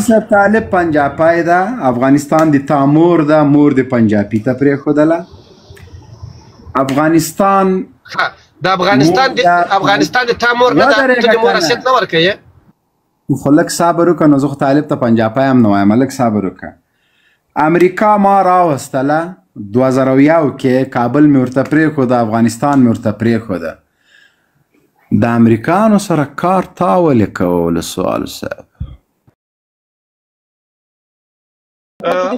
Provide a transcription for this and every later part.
صاحب طالب پنجاپی ده، افغانستان د تا مور ده، مور د پنجابي ته پرېښودله. افغانستان د افغانستان د تا مور نه ده، ته د مور حیثیت نه ورکوې. خو لږ صبر وکړه، نو زه خو طالب ته پنجاپی هم نه وایم، لږ صبر وکړه. امریکا ما راوستله 2001 کې، کابل مې ورته پرېښوده، افغانستان مې ورته پرېښوده. د امریکانو سره کار تا ولې کوه ولسوال صاحب؟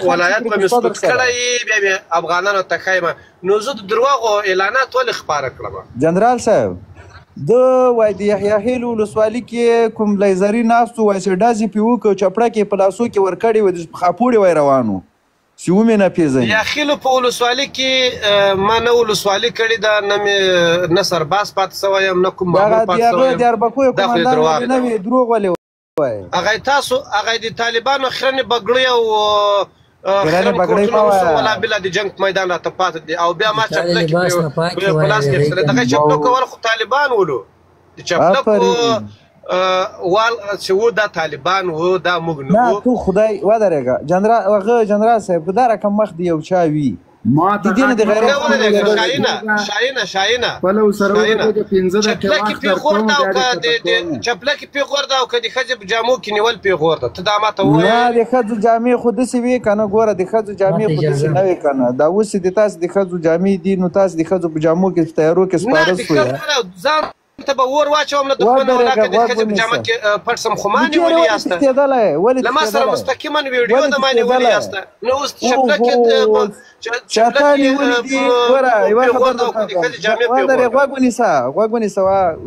ولایت به مې سپک کړی، بیا مې افغانانو ته ښایم. نو زه د درواغو اعلانات ولې خپاره کړم؟ جنرال صاحب د وای د یحیی خیل ولسوالي کې کوم لیزري ناست وای چې ډازې پې وکړو، چپړه کې په لاسو کې ورکړې وې، د خاپوړې وای روانو چې ومې نه پېژني. یحیی خیلو په ولسوالي کې ما نه ولسوالي کړې ده، نه مې نه سرباز پاتې سوی یم، نه کوم مامور پاتې سوی یم. دیاربکو یې قومندان نه وي، دروغ ولې وایي؟ هغه تاسو هغه د طالبانو خرنې بګړۍ او خرنې کوټونه ولا بله د جنګ میدان راته پاتې دي، او بیا ما چپلکې په لاس کې اخیستلې. دغه چپلکو وال خو طالبان ولو، د چپلکو وال چې و دا طالبان و، دا موږ نه وو. نه تو خدای ودرېږه جنرال صاحب، که دا رقم مخ د یو چا وي ما ته شاینه چپلکې پېغور ده، او که چپلکې پېغور ده، او که د ښځې په جامو کې نیول پېغور ده. ته دا ماته ووایې. نه د ښځو جامې خو داسې وې که نه، ګوره د ښځو جامې خو داسې نه وې که نه. دا اوس چې د تاسو د ښځو جامې دي، نو تاسو د ښځو په جامو کې په تیارو کې سپاره شوې. ځان ته به اور واچوم نه دښمن ولا که د ښځې په جامه کې پټ سم، خو ما نیولې یاسته، له ما سره مستقیما ویډیو د ما نیولې یاسته. نو اوس چاته نیولې دي؟ ګوره یوه خبره غوږ ونیسه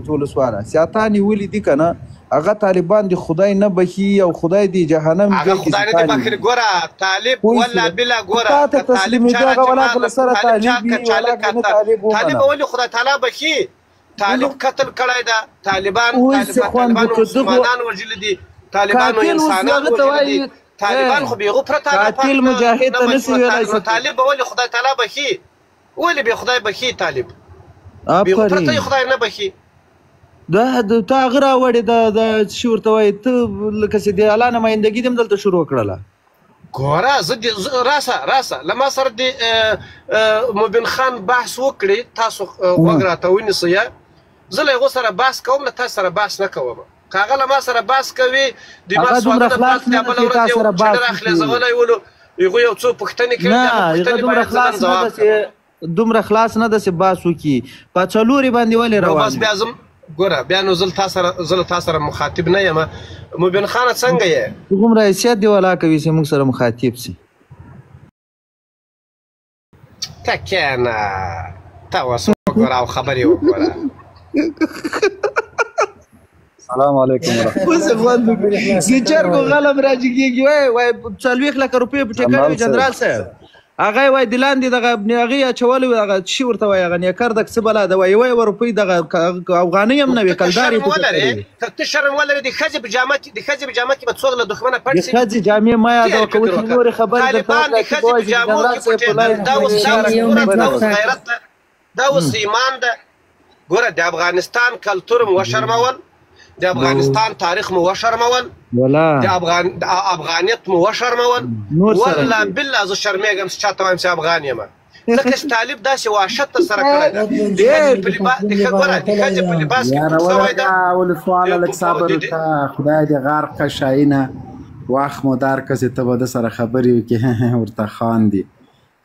ولسواله، چاته نیولې دي که نه، هغه طالبان د خدای نه بخي او خدای د جهنم هغه خدای نه د بخي. ګوره طالب ولا بلا، ګوره ته تسلیمېږي هغه ولا که له سره طالب وي ولا که نه طالب ومنه. طالب ولې خدای تعالی بخي؟ طالب قتل کړی ده، طالبانو مسلمانان وژلي دي، طالبانو انسانان وژلي دي. طالبان خو بېغو پرته قاتل مجاهد ته نسي ویلی. طالب به ولې خدای تعالی بخي؟ ولې به خدای بخي؟ طالب بېغو پرته یې خدای نه بخي. تا هغه راوړې د څه ورته وایي، ته لکه چې د الله نمایندګي دې هم دلته شروع کړله. ګوره زه راسه له ما سره د مبین خان بحث وکړي، تاسو غوږ راته ونیسئ. زه له هغو سره بحث کوم، له تاسو سره بحث نه کوم. که هغه له ما سره بحث کوي، د ما سوالونه بحث دی، بله ورځ یو چډر اخلیزولی ولو، هغوی یو څو پوښتنې کوي، دومره خلاص نه ده چې بحث وکړي. په څلورې باندې ولې روان بس بیا ګوره بیا نو زه له تا سره مخاطب نه یم. مبین خانه څنګه یې؟ دومره حیثیت دې ولا کوي چې موږ سره مخاطب سي. ته کښېنه، ته اوس وګوره او خبرې وګوره. سلام علیکم ورحمتالله. د چرګو غلم راجګېږي، وایي 40 لکه روپۍ په ټیکر وي جنرال صاحب. هغه یې وایي د لاندې دغه هغې اچولی وي، هغه څه ورته وایي، هغه نیکر ده که څه بلا ده، وایي 1 روپۍ دغه افغانۍ هم نه وي، کلدار یې ولرې. ته شرم ولرې، د ښځې په جامه کې به څوک له دښمنه پټ شي. د ښځې جامې مه یادوه، که اوس نورې خبرې طالبان د ښځې په جامو کې پټېدل، دا اوس غیرت ده، دا اوس ایمان ده. ګوره د افغانستان کلتور مو وشرمول، د افغانستان تاریخ مو وشرمول، د افغانیت مو وشرمول. والله بالله زه شرمېږم چې چاته وایم چې افغان یم، ځکه چې طالب داسې وحشت تر سره کړی ده. د ښځې په لباس کې پټ شوی ده. ولسواله لږ صبر وکړه، خدای دې غرق کړه شاهینه. وخت مو درکړه چې ته به ده سره خبرې وکړې، ورته خاندي.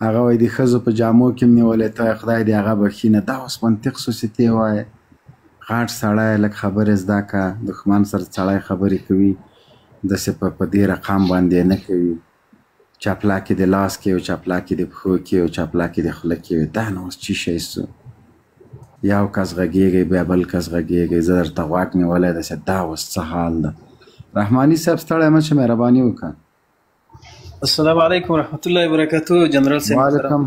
هغه وایي د ښځو په جامو کې هم نیولی، ته خدای دې هغه بخي نه. دا اوس منطق شو چې ته یې وایې. غټ سړی لږ خبرې زده کړه، دښمن سره سړی خبرې کوي، داسې په دې رقم باندې نه کوي. چپلاکې د لاس کې او چپلاکې د پښو کې او چپلاکې د خوله کې وي. دا نو اوس څه شی سو؟ یو کس غږېږي، بیا بل کس غږېږي، زه درته غوږ نیولی ده چې دا اوس څه حال ده. رحماني صاحب ستړی مه چې مهرباني وکړه. السلام علیکم ورحمت الله وبرکاتو. جنرال صاحب وعلیکم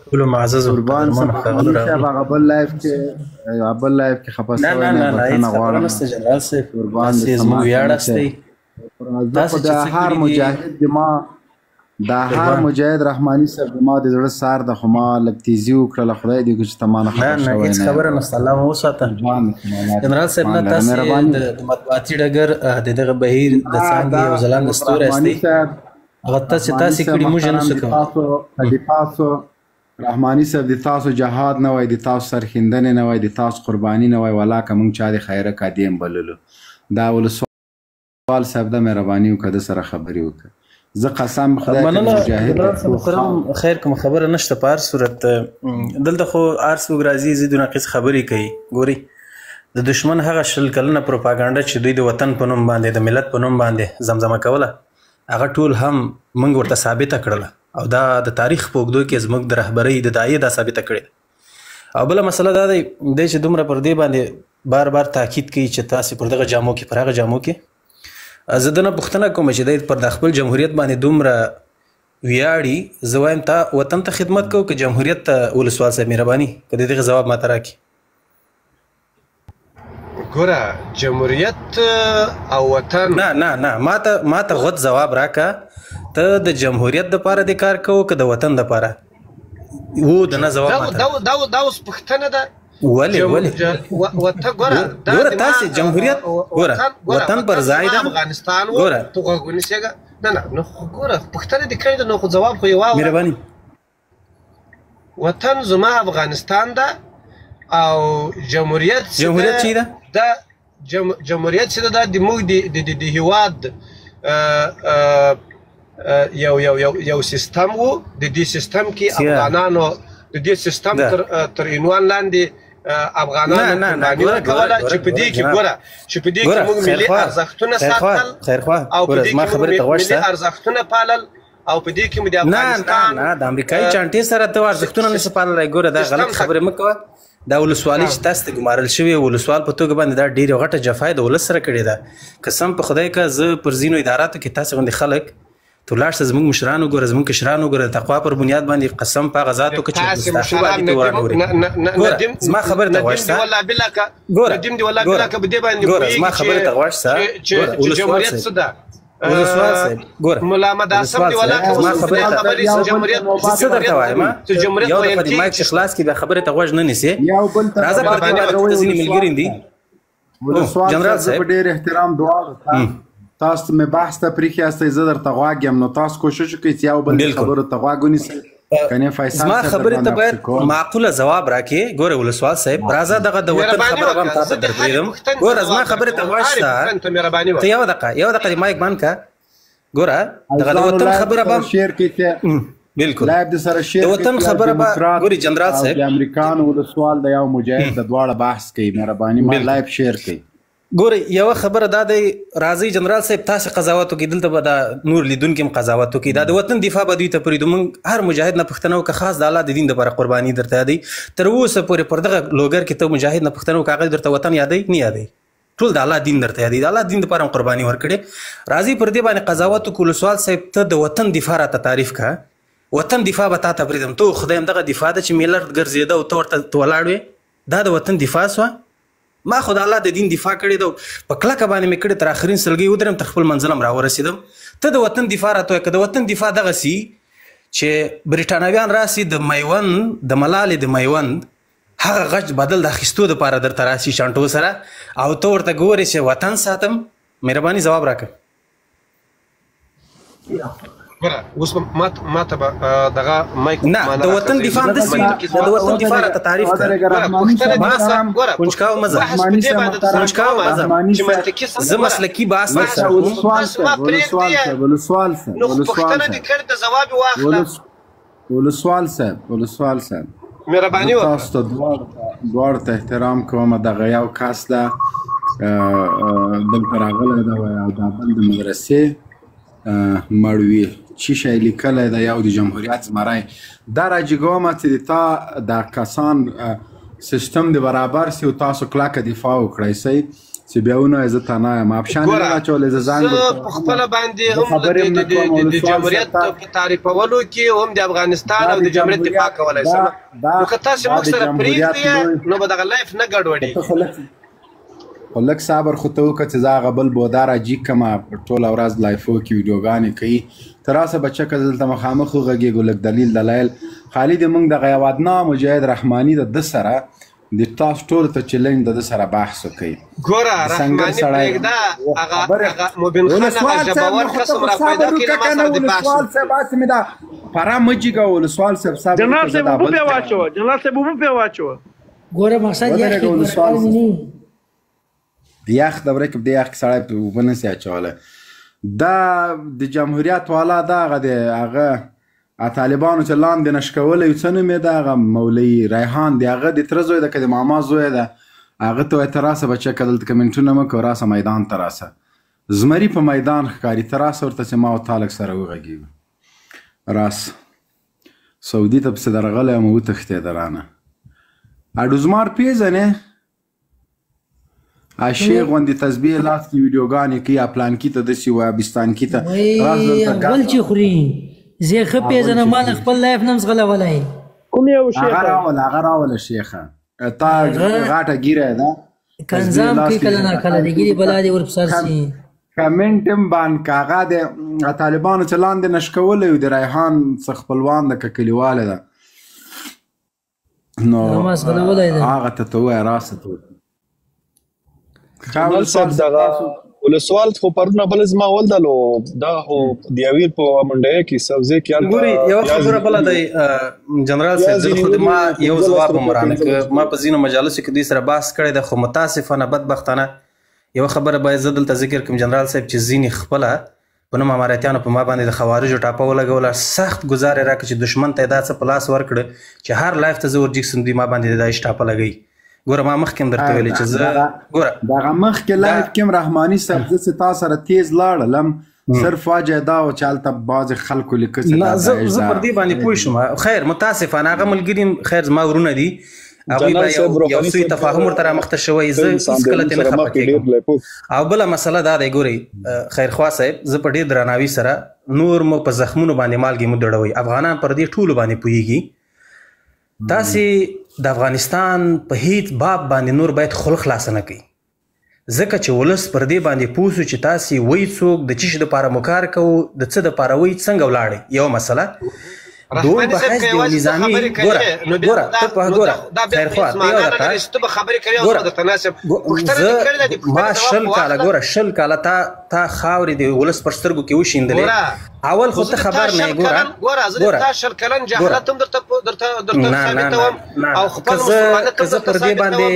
ټولو معزز قربان صاحب. هغه بل لایف کې خفه شوی نه هېڅ خبره نشته جنرال صاحب، تاسې زموږ ویاړ هستئ. د هر مجاهد د ما دا هر مجاهد رحماني صاحب ما د زړه سار د خو ما لږ تیزي وکړله خدای دې وکړي چې ته ما نه خبر شوی نه هیڅ خبره نشته الله مو وساته جنرال صاحب نه تاسې د مطبوعاتي ډګر د دغه بهیر د څانګې او ځلانده ستوری هستئ هغه تاسې کړي موږ نشو کولی تاسو رحماني صاحب د تاسو جهاد نه وای د تاسو سرښندنې نه وای د تاسو قرباني نه وای ولاکه موږ چا د خیره کادیم بللو دا ولسوال صاحب د مهرباني وکړه د سره خبرې وکړه زه قسم خدای ته مجاهد خیر کوم خبره نشته په هر صورت دلته خو هر څوک راځي ضد ناقص خبرې کوي ګوري د دشمن هغه شل کلنه پروپاګانډا چې دوی د وطن په نوم باندې د ملت په نوم باندې زمزمه کوله هغه ټول هم موږ ورته ثابته کړله او دا د تاریخ په اوږدو کې زموږ د رهبرۍ د داعیې دا ثابته کړې او بله مسله دا دی چې دومره پر دې باندې بار بار تاکید کوي چې تاسې پر دغه جامو کې پر هغه جامو کې زه دنه پوښتنه کوم چې دی پر د خپل جمهوریت باندې دومره ویاړي زه وایم تا وطن ته خدمت کوو که جمهوریت ته ولسوال صاحب مهرباني که د دغه ځواب ماته راکړي ګوره جمهوریت او وطن نه ماته غوت ځواب راکړه ته د جمهوریت دپاره د کار کوو که د وطن دپاره و د نه ځواب دا اوس پوښتنه ده ولې ګوره تاسې جمهوریت ګوره وطن پر ځای ده افغانستان و تو غوږ ونیسېږه نه نو ګوره پوښتنه دې کړې ده نو خو ځواب خو یې واوره مهرباني وطن زما افغانستان ده او جمهوریت چې ده جمهوریت چې ده د موږ د هېواد یو سیستم و د دې سیستم کې افغانانو د دې سیستم تر عنوان لاندې افغانانو قرباني ورکوله چې په دې کې ګوره چې په دې کې موږ ملي ارزښتونه ساتل او په دې کې موږ ملي ارزښتونه پالل او په دې کې موږ د افغانستان نه د امریکایي چانټې سره ته ارزښتونه نشي پاللی ګوره دا غلط خبرې مه کوه دا ولسوالي چې تاسو ته ګمارل شوې ولسوال په توګه باندې دا ډېرې غټه جفا د ولس سره کړې ده قسم په خدای که زه پر ځینو اداراتو کې تاسې غوندې خلک ته ولاړ شه زموږ مشران وګوره زموږ کشران وګوره د تقوا پر بنیاد باندې قسم په هغه ذات وکړه چې مستحقو باندې ته ورانورې زما خبرې ته غوږ شه ګوره زما خبرې ته غوږ شه جمهوریت څه ده ولسوال صاحب ګوره ملا مداسم دی ولا زما خبرې جمهوریت څه درته وایم یو دفعه د مایک چې خلاص کړي بیا خبرې ته غوږ نه نیسې راځه پر دې باندې ځینې ملګري دي جنرال صاحب ډېر احترام دعا تاسو مې بحث ته پریښي یاستئ زه درته غوږ یم نو تاسو کوشش وکړئ چې یو بل خبرو ته غوږ ونیسئ کنې فیصل زما خبرې ته باید معقوله ځواب راکړې ګوره ولسوال صاحب راځه دغه د وطن خبره به هم تا ته درپرېږدم ګوره زما خبرې ته غوږ شه ته یو دقیقه د مایک بند کړه ګوره دغه د وطن خبره به هم شیر کړئ بالکل لایب د سره شیر د وطن خبره به ګوري جنرال صاحب د امریکان ولسوال د یو مجاهد د دواړه بحث کوي مهرباني ما لایب شیر کړئ ګوري یو خبره دا دی راځي جنرال صاحب تاسې قضاوت وکړئ دلته به دا نور لیدونکي هم قضاوت وکړي دا د وطن دفاع به دوی ته پرېږدو موږ هر مجاهد نه پوښتنه وکړه خاص د الله د دین دپاره قرباني درته یادوي تر اوسه پورې پر دغه لوګر کې ته مجاهد نه پوښتنه وکړه هغه درته وطن یادوي نه یادوي ټول د الله دین درته یادوي د الله دین دپاره هم قرباني ورکړې راځي پر دې باندې قضاوت وکړو ولسوال صاحب ته د وطن دفاع راته تعریف کړه وطن دفاع به تا ته پرېږدم ته خدای همدغه دفاع ده چې میلر ګرځېده او ته ورته ولاړ وې دا د وطن دفاع سوه ما خو د الله د دین دفاع کړې ده په کلکه باندې مې کړې تر اخرین سلګۍ ودرېم تر خپل منزل هم راورسېدم ته د وطن دفاع راته وایې که د وطن دفاع دغسې چې برټانویان راسي د میوند د ملالې د میوند هغه غچ بدل د اخیستو دپاره درته راسي شانټو سره او ته ورته ګورې چې وطن ساتم مهرباني ځواب راکړه ګوره اوس ما ته به دغه مایک نه د وطن دفاع همداسې د وطن دفاع راته تعریف کړه زه مسلکي بحث نه کوم ولسوال صاحب مهرباني وکړه تاسو ته دواړو ته احترام کوم دغه یو کس ده دلته راغلی ده او دا بل د مدرسې مړوي چی شی لیکلی ده یو د جمهوریت زمری دا راجګومه چې تا دا کسان سیستم د برابر سی او تاسو کلکه دفاع وکړئ سئ چې بیا ونه زه تنها یم افشان نه اچولی زه زنګ زه په خپله باندې هم د جمهوریت په تعریفولو کې هم د افغانستان او د جمهوریت دفاع کولی شم نو که تاسې موږ سره پرېږدئ نو به دغه لایف نه ګډوډېږي خو لږ صبر خو ته وکړه چې زه هغه بل بودار عجیب کړمه ټوله ورځ لایفو کې ویډیوګانې کوي ته راسه بچکه دلته مخامخ وغږېږو لږ دلیل دلایل خالي د موږ دغه یو ادنا مجاهد رحماني د ده سره د تاسو ټولو ته چلنج د ده سره بحث وکوي ګوره رحماني پرېږده هغه مبین خان هغه ژبور قسم را پیدا کړي ما سره د بحث ولسوال صاحب هسې مې دا پره مه جګه ولسوال صاحب جنرال صاحب اوبه پې واچوه جنرال صاحب اوبه پې واچوه ګوره مقصد یخ یخ دوره کې د یخ کې سړی په اوبه نسي اچولی دا د جمهوریت والا دا هغه دی هغه طالبانو چې لاندې نشکولی څه نوم یې ده هغه مولوي ریحان دی هغه د تره زوی ده که د ماما زوی ده هغه ته وایي ته راسه بچکه دلته کمنټونه مه کوه راسه میدان ته راسه زمري په میدان ښکاري ته راسه ورته چې ما او تا لږ سره وغږېږو راسه سعودي ته پسې درغلی یم وتښتېده رانه اډوزمار پیژنې شیخ غوندې تسبیح لاس کې ویډیوګانې کوي یا پلانکي ته داسې وایه بستانکي ته غل چې خوري زه ښه پېژنم ما خپل لایف نه م زغلولی هغه راوله شیخه تا غاټه ګیره ده کنظام کوي کله ناکله د ګیرې بلا دې ور په سر شي کمنټ هم باندې هغه د طالبانو چې لاندې نشکولی و د ریحان څه خپلوان ده که کلیواله ده نو هغه ته ووایه راسه ته ولسوال خو پرونه بل زما ولدلو دا خو د یویر په منډه کې سبزی کې ګوري یو خبره بل دی جنرال صاحب خو ما یو جواب مرانه ک ما په زینو مجالسو کې دوی سره بحث کړی د خو متاسفانه بدبختانه یو خبره باید زدل ته ذکر کوم جنرال صاحب چې زینی خپله په نوم اماراتیانو په ما باندې د خوارجو ټاپه ولګوله سخت ګزار یې راکړه چې دښمن ته یې دا څه په لاس ورکړه چې هر لایف ته زه ورجیکسم دوی ما باندې دا ټاپه لګوي ګوره ما مخکې هم درته ویلې چې زه ګوره دغه مخکې لایف کې هم رحماني صاحب زه چې تا سره تیز لاړلم صرف وجه دا و چې هلته بعضې خلکو لیکه چې نه زه پر دې باندې پوه شوم خیر متاسفانه هغه ملګري خیر زما ورونه دي هغوی به یو سوی تفاهم ورته رامخته شوی زه هېڅکله ترې نه خفه کېږم او بله مسله دا دی ګورئ خیرخوا صاحب زه په ډېر درناوي سره نور مو په زخمونو باندې مالګې مو دوړوئ افغانان پر دې ټولو باندې پوهېږي تاسې د افغانستان په هیڅ باب باندې نور باید خوله خلاصه نه کوي ځکه چې ولس پر دې باندې پوه سو چې تاسې وایي څوک د څه شي دپاره مو کار کوو د څه دپاره وایي څنګه ولاړئ یوه مسله دوی به حیث د نظامي ګوره ته په ګوره خیرخوا ته یو درته ما شل کاله تا خاورې د ولس پر سترګو کې وشیندلې اول خو ته خبر نه یې ګوره که زه پر دې باندې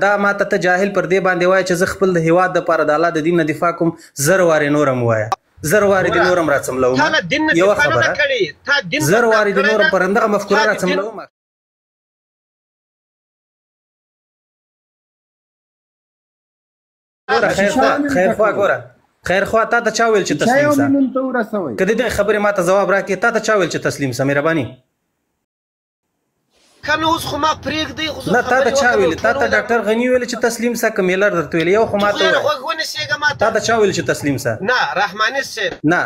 دا ماته ته جاهل پر دې باندې وایه چې زه خپل د هېواد دپاره د الله د دین نه دفاع کوم زر وارې نورم ووایه زر وارې د نورم راڅملوم یوه خبره زر وارې د نورم پر همدغه مفکوره راڅملوم خیرخوا تا ته چا ویل چې تسلیم سه که د دې خبرې ما ته ځواب راکړې تا ته چا ویل چې تسلیم سه مهرباني کنه اوس خو ما پرېږدئ نه تا ته چا ویلې تا ته ډاکټر غني ویلې چې تسلیم سه که میلر درته ویلې یو خو ما ته تا ته چا ویلې چې تسلیم سه نه رحماني صاحب نه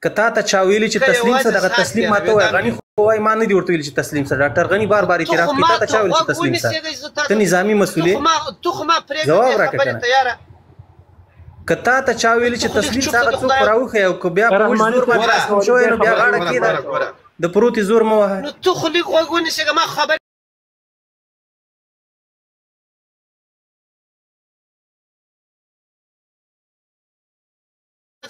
که تا ته چا ویلې چې تسلیم سه دغه تسلیم ما ته وایه غني خو وایي ما نه دي ورته ویلې چې تسلیم سه ډاکټر غني بار بار اعتراف کوي تا ته چا ویلې چې تسلیم سه ته نظامي مسؤل یې جواب راکړه کنه که تا ته چا ویلې چې تسلیم سه هغه څوک راوښیي او که بیا په اوږد زور باندې راس کم شوی نو بیا غاړه کېده د پروتې زور مه وهه نو ته خو لږ غوږ ونیسېږه ما خبر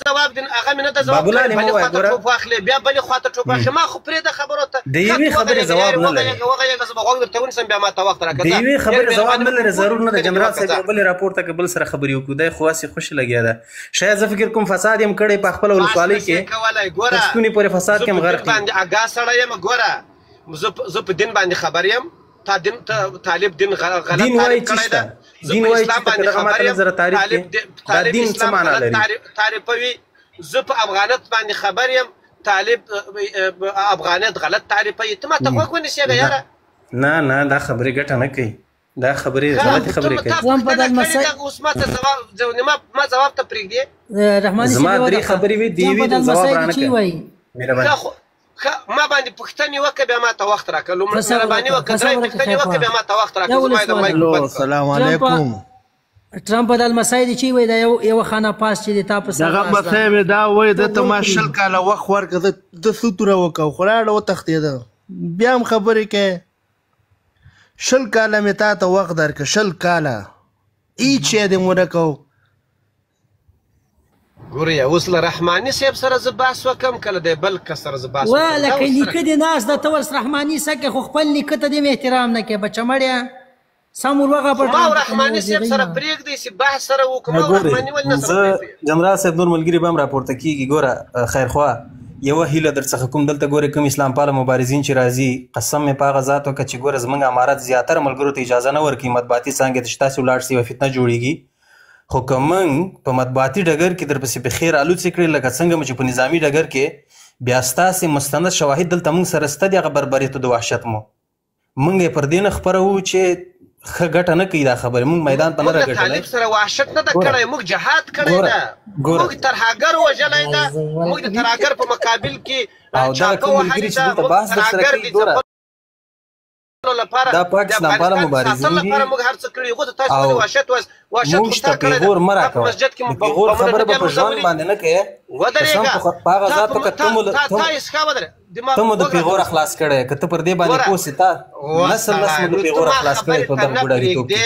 جواب دین هغه مې نه د ځواب بلې خواته ټوپ واخلې بیا بلې خواته ټوپ واخلې ما خو پرېږده خبرو ته د یوې خبرې ځواب نه لري وغږېږه زه به غوږ درته ونیسم بیا ما ته وخت راکړه د یوې خبرې ځواب نه لري ضرور نه ده جنرال صاحب یو بلې راپورته که بل سره خبرې وکړو دی خو هسې خوشې لګیا ده شاید زه فکر کوم فساد یم کړی په خپله ولسوالۍ کې تر ستوني پورې فساد کې م غرق یم باندې اګاه سړی یم ګوره زه په دین باندې خبر یم تا طالب دین غلط تعریف کړی ده دین وایي چې په دغه ماته نظره تعریف کې دا دین څه معنا لري تعریفوي زه په افغانیت باندې خبر یم طالب افغانیت غلط تعریفوي ته ما ته غوږ ونیسېږه یاره نه دا خبرې ګټه نه کوي دا خبرې غلطې خبرې کوي اوس ما ته ما جواب ته پرېږدې زما درې خبرې وي د یوې د جواب رانه کوي ما باندې پوښتنې وکړه بیا ما ته وخت راکړه لومړی مهرباني وکړه درې پوښتنې وکړه بیا ما ته وخت راکړه السلام علیکم ټرمپ د المسای دی چې وایي دا یوه خانه پاس چې د تا په سر دغه مسای مې دا وایي ده ته ما 20 کاله وخت ورکړه د څه توره وکړه خو لاړه وتښتېده بیا هم خبرې کوې 20 کاله مې تا ته وخت درکړه 20 کاله هېڅ شی دې ونه کوو ګورې اوس له رحماني صاحب سره زه بحث وکړم کله د بل کس سره زه بحث وکړم لکه نیکه دې ناست ده ته ورس رحماني سکې خو خپل نیکه ته دې احترام نه کوې بچمړیه سم ورغه په ما رحماني صاحب سره پرېږدئ چې بحث سره وکړو ما رحماني ولې نه سره پرېږدئ جنرال صاحب نور ملګري به هم راپورته کېږي ګوره خیرخوا یوه هیله در څخه کوم دلته ګورې کوم اسلام پاله مبارزین چې راځي قسم مې په هغه ذات وکړه چې ګوره زموږ امارت زیاتره ملګرو ته اجازه نه ورکوي مطبوعاتي څانګې ته چې تاسې ولاړ سئ یوه فتنه جوړېږي خو که موږ په مطبوعاتي ډګر کې درپسې په خیر الوڅې کړې لکه څنګه مو چې په نظامي ډګر کې بیا ستاسې مستند شواهد دلته موږ سره شته دي هغه بربریتو د وحشت مو موږ یې پر دې نه خپروو چې ښه ګټه نه کوي دا خبرې موږ میدان ته نه راګټلی موږ د طالب سره وحشت نه ده کړی موږ جهاد کړی ده موږ ترهګر وژلی ده موږ د ترهګر په مقابل کې چاقه وهلې ده دا پاک اسلام پاله مبارزین دي موږ هر څه کړي خو تاسو ولې وحشت موږ ته پیغور مه راکوه د پیغور خبره به په ژوند باندې نه کوې قسم په هغه ذات وکړه ته مو د پیغور اخلاص کړی که ته پر دې باندې پوه سې تا نسل مو د پیغور اخلاص کړی په دغه بوډاریتوب کې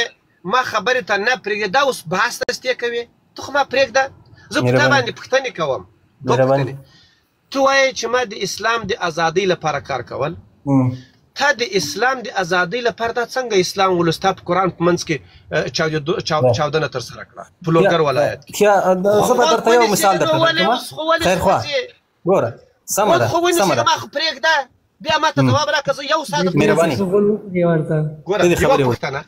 ما خبرې ته نه پرېږدې دا اوس بحث تستې کوې ته خو ما پرېږده زه په تا باندې پوښتنې کوم ته وایې چې ما د اسلام د ازادۍ لپاره کار کول تا د اسلام د ازادۍ لپاره دا څنګه اسلام ولستا په قرآن په منځ کې چاودنه ترسره کړه په لوګر ولایت کې زه به درته یو مثال درته درکړم خیرخوا ګوره سمه ده سمه ده ما خو پرېږده بیا ما ته ځواب راکړه زه یو ساعت مهرباني ګوره یوه پوښتنه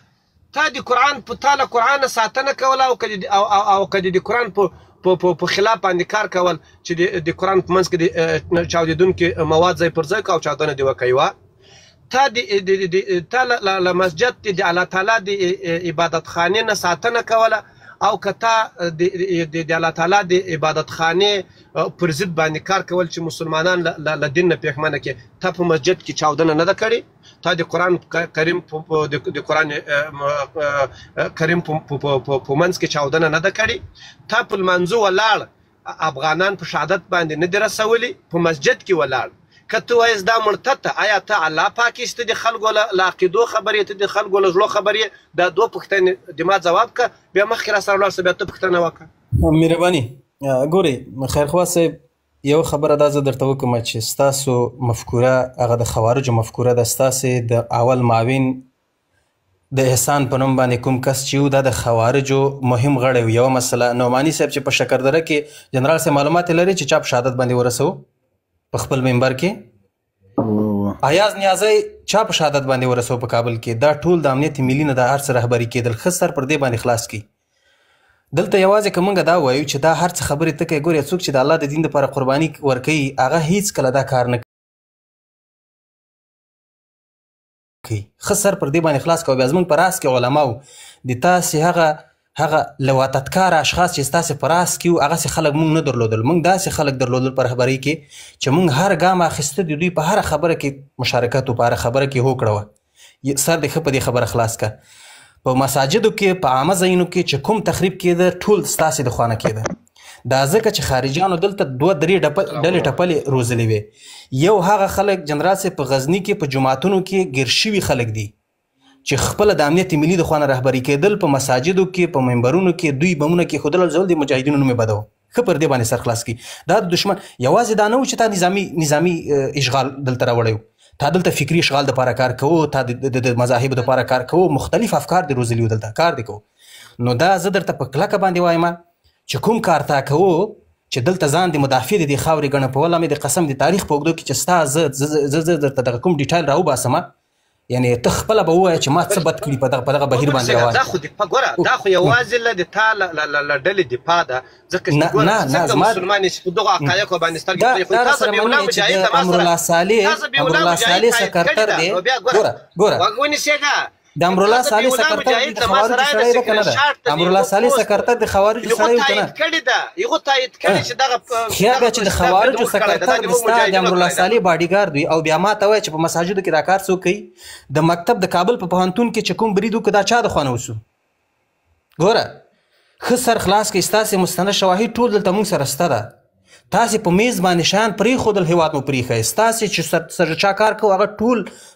تا د قرآن تا له قرآنه ساتنه کوله او که د قرآن په خلاف باندې کار کول چې د قرآن په منځ کې د چاودېدونکي مواد ځای پر ځای کړه او چاودنه دې وکوي تا له مسجد د الله تعالی د عبادت خانې نه ساتنه کوله او که تا د الله تعالی د عبادت خانې پر ضد باندې کار کول چې مسلمانان له دین نه پښیمانه کړي تا په مسجد کې چاودنه نه ده کړې تا د قرآن کریم د قرآن کریم په منځ کې چاودنه نه ده کړې تا په لمانځه ولاړ افغانان په شهادت باندې نه دي رسولي په مسجد کې ولاړ که ته وایې دا مرتد ته آیا ته الله پاک یې ته د خلکو له عقیدو خبرې ته د خلکو له زړو خبرې دا دوه پوښتنې د ما ځواب که بیا مخکې را سره ولاړ شه بیا ته پوښتنه وکړه مهرباني ګورې خیرخوا صاحب یو خبره دا زه درته وکړم چې ستاسو مفکوره هغه د خوارجو مفکوره ده ستاسې د اول معاون د احسان په نوم باندې کوم کس چې و دا د خوارجو مهم غړی و یوه مسله نعماني صاحب چې په شکردره کې جنرال صاحب معلومات لري چې چا په شهادت باندې ورسو په خپل منبر کې ایاز نیازی چا په شهادت باندې ورسو په کابل کې دا ټول د امنیت ملي نه د هر څه رهبري کېدل ښه سر پر دې باندې خلاص کړي دلته یوازې که موږ دا وایو چې دا هر څه خبرې ته کوي ګورې څوک چې د الله د دین دپاره قرباني ورکوي هغه هیڅ کله دا کار نه کوي ښه سر پر دې باندې خلاص کوي بیا زموږ په راس کې علماو د تاسې هغه لواتتکار اشخاص چې ستاسې په راس کې وو هغسې خلک موږ نه درلودل موږ داسې خلک درلودل په رهبرۍ کې چې موږ هر ګام اخیسته د دوی په هره خبره کې مشارکت و په هره خبره کې هوکړه وه سر دې ښه په دې خبره خلاص که په مساجدو کې په عامه ځایونو کې چې کوم تخریب کېده ټول ستاسې د خوا نه کېده دا ځکه چې خارجیانو دلته 2-3 ډلې ټپلې روزلې وې یو هغه خلک جنرال صاحب په غزني کې په جوماتونو کې ګیر شوي خلک دي چې خپله د امنیت ملي د خوا نه رهبري کېدل په مساجدو کې په منبرونو کې دوی بمونه کېښودل زول د مجاهدینو نوم یې بده و ښه پر دې باندې سر خلاص کړي دا د دشمن یوازې دا نه و چې تا نظامي اشغال دلته راوړی و تا دلته فکري اشغال دپاره کار کوو تا د مذاهبو دپاره کار کوو مختلف افکار دې روزلي وو دلته کار دې کوو نو دا زه درته په کلکه باندې وایم چې کوم کار تا کوو چې دلته ځان د مدافع د دې خاورې ګڼه په وله مې د قسم د تاریخ په اوږدو کې چې ستا زه درته دغه کوم ډیټایل راوباسمه یعنی ته خپله به ووایه چې ما څه بد کړي په دغه بهیر باندې روان دا خو یوازې له د تا له ډلې دفاع ده ځکه چې ګوره څنګه مسلمان یې چې په دغو حقایقو باندې سترګې دا سره منې چې د امرالله صالح سکرتر دی ګوره ونیسېږه د امرالله صالح سکرتر د خوارجو سړی ده که نه ده امرالله صالح سکرتر د خوارجو سړی و که نه خیا بیا چې د خوارجو سکرتر د ستا د امرالله صالح باډیګارد وي او بیا ما ته وایه چې په مساجدو کې دا کار څوک کوي د مکتب د کابل په پوهنتون کې چې کوم برید وکړو دا چا د خوا نه وسو ګوره ښه سر خلاص کړئ ستاسې مستند شواهد ټول دلته موږ سره شته ده تاسې په میز باندې شیان پرېښودل هېواد مو پرېښی ستاسې چې سره چا کار کوو هغه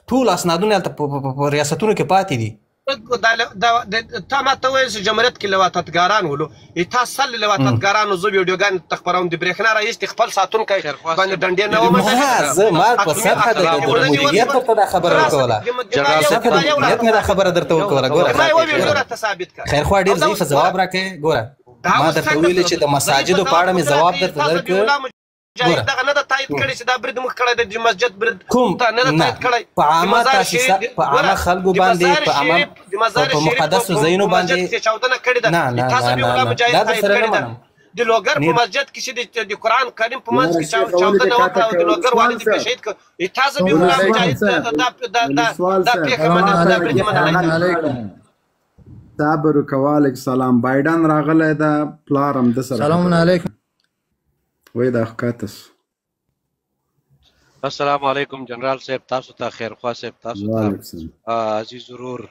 ټول اسنادونه هلته په ریاستونو کې پاتې دي تا ما ته وویل چې جمهوریت کې لواطتګاران ولو تا سل لواطتګارانو زه ویډیوګانې ته خپروم د برېښنا رایستې خپل ساتونکی باندې ډنډې نه ومه زه ما په سطحه د مدیریت درته دا خبره وکوله سطحه د مدیریت مې دا خبره درته وکوله ګوره خیرخوا ډېر ضعیفه ځواب راکړې ګوره ما درته ویلې چې د مساجدو په اړه مې ځواب درته درکړ مجاهد دغه نه ده تایید کړی چې دا برید موږ کړی دی د مسجد برید نه ده تایید کړی په عامه تاسیسات په عامه خلکو باندې په عامه په مقدسو ځایونو باندې چاودنه کړې ده تاسو بیا ولا مجاهد تایید کړی ده د لوګر په مسجد کې چې د قرآن کریم په منځ کې چاودنه وکړه او د لوګر والد یې شهید کړ تاسو بیا ولا مجاهد دا پېښه منل دا برید منلی صبر وکوه. علیکم سلام. بایډن راغلی ده پلار هم د سره سلام علیکم وای دا ښکته السلام علیکم جنرال صاحب تاسو ته خیرخوا صاحب تاسو ته عزیز ورور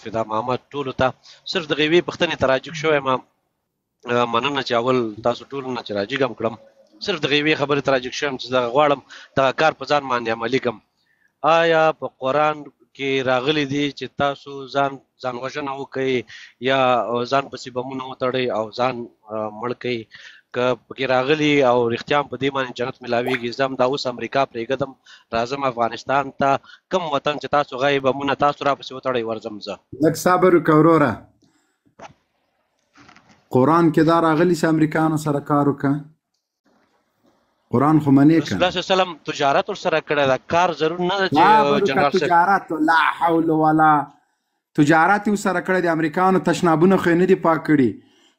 فدا محمد ټولو ته صرف د غیبي پوښتنې ته راجګ شوی یم مننه چې اول تاسو ټولو نه چې راجګ هم کړم صرف د غیبي خبرې ته راجګ شوی یم چې دغه غواړم دغه کار په ځان باندې عملي کړم آیا په قرآن کې راغلی دي چې تاسو ځان وژنه وکړئ یا ځان پسې بمونه وتړئ او ځان مړ کړئ که پکې راغلي او رښتیا هم په دې باندې جنت ملاویږي زه هم دا اوس امریکا پرېږدم راځم افغانستان ته کوم وطن چې تاسو غایي بمونه تاسو راپسې وتړئ ورځم زه لږ صبر وکړه وروره قرآن کې دا راغلي چې امریکایانو سره کار وکړه قرآن خو منې رسول الله صلی الله علیه وسلم تجارت ورسره کړی ده کار ضرور نه ده چې جنرال صاحب تجارت لا حول ولا تجارت یې ورسره کړی د امریکایانو تشنابونه خو یې نه دي پاک کړي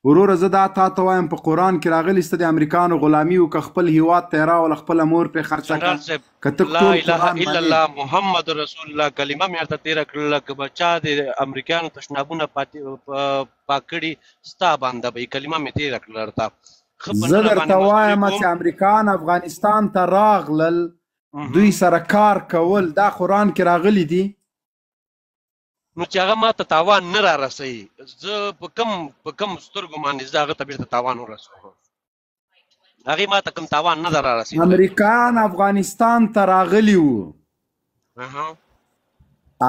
وروره زه دا تا ته وایم په قرآن کې راغلي سته د امریکایانو غلامي وکړه خپل هیواد ته یې راوله خپله مور پرې خرڅه کړه لا اله الا الله محمد رسول الله کلمه مې ورته تېره کړله که به چا د امریکایانو تشنابونه پاک کړي ستا باندې به کلمه مې تېره کړله ورته زه درته وایم چې امریکایان افغانستان ته راغلل دوی سره کار کول دا قرآن کې راغلي دي نو چې هغه ما ته تاوان نه را رسوي زه په کم سترګو باندې زه هغه ته بیرته تاوان ورسوم هغې ما ته کوم تاوان نه ده را رسوي امریکایان افغانستان ته راغلي وو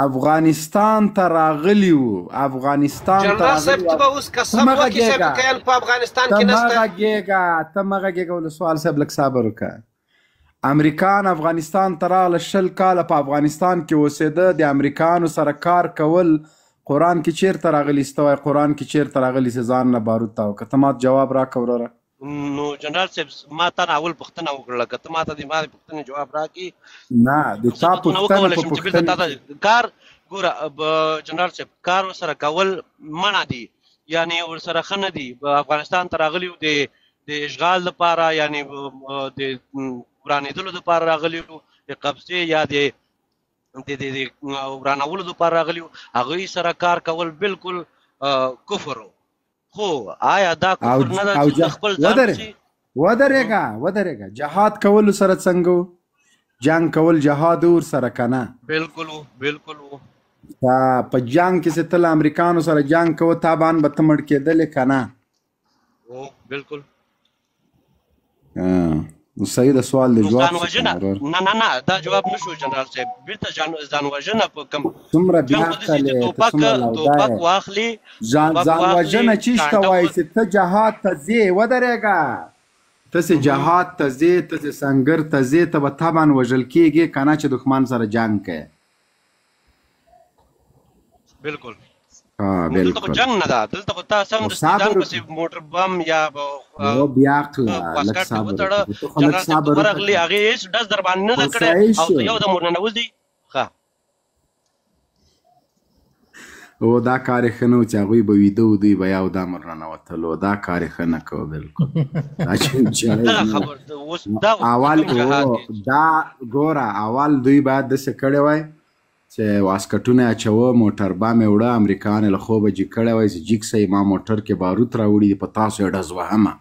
افغانستان ته راغلي وو افغانستان ته جنرال صاحب ته به اوس قسم وکړي چې امریکایان په افغانستان کې نشته ته مه غږېږه ولسوال صاحب لږ صبر وکړه امریکایان افغانستان ته راغله 20 کاله په افغانستان کې اوسېده د امریکایانو سره کار کول قرآن کې چیرته راغلي سته وایي قرآن کې چیرته راغلي چې ځان نه بارود تاو که ته ما جواب راکړه وروره نو جنرال صاحب ما تا نه اول پوښتنه وکړله که ته ما ته د ما د پوښتنې جواب راکړي نه د تا پوښتنه په پوښتنې کار ګوره جنرال صاحب کار ورسره کول منع دي یعنې ورسره ښه نه دي افغانستان ته راغلي د اشغال لپاره یعنې د ورانېدلو دپاره راغلي وو د قبضې یا د ورانولو دپاره راغلي وو هغوی سره کار کول بالکل کفر و خو آیا دا کفر نه ده چې خپل ودرېږه جهاد کولو سره څنګه و جنګ کول جهاد ورسره که نه بالکل و په جنګ کې چې ته له امریکانو سره جنګ کوه تابان به ته مړ کېدلې که نه بالکل نو صحیح د سوال د جواب ځان وژنه نه دا جواب نشو جنرال صاحب بیرته ځان وژنه په کوم څومره بیا کړې توپک واخلي ځان وژنه چېشته وایي چې ته جهاد ته ځې ودرېږه ته چې جهاد ته ځې ته چې سنګر ته ځې ته به طبعا وژل کېږې که نه چې دښمن سره جنګ کوې بالکل دلته خو جنګ نه ده دلته خو تا سمدستي ځان پسې موټر بم یا بیا کړه لږ صبر جنرال صاحب ورغلي هغې هېڅ ډز در باندې نه ده کړی او یو دم ورننوځي ښه او دا کار یې ښه نه و چې هغوی به ویده و دوی به یو دم ورننوتل دا کار یې ښه نه کوه بالکل اول دا ګوره اول دوی باید داسې کړی وای چې واسکټونه اچوه موټر بم یې وړه امریکایانو له خوبه جګ کړی وای چې جګ سئ ما موټر کې بارود راوړي دي په تاسو یې ډز وهمه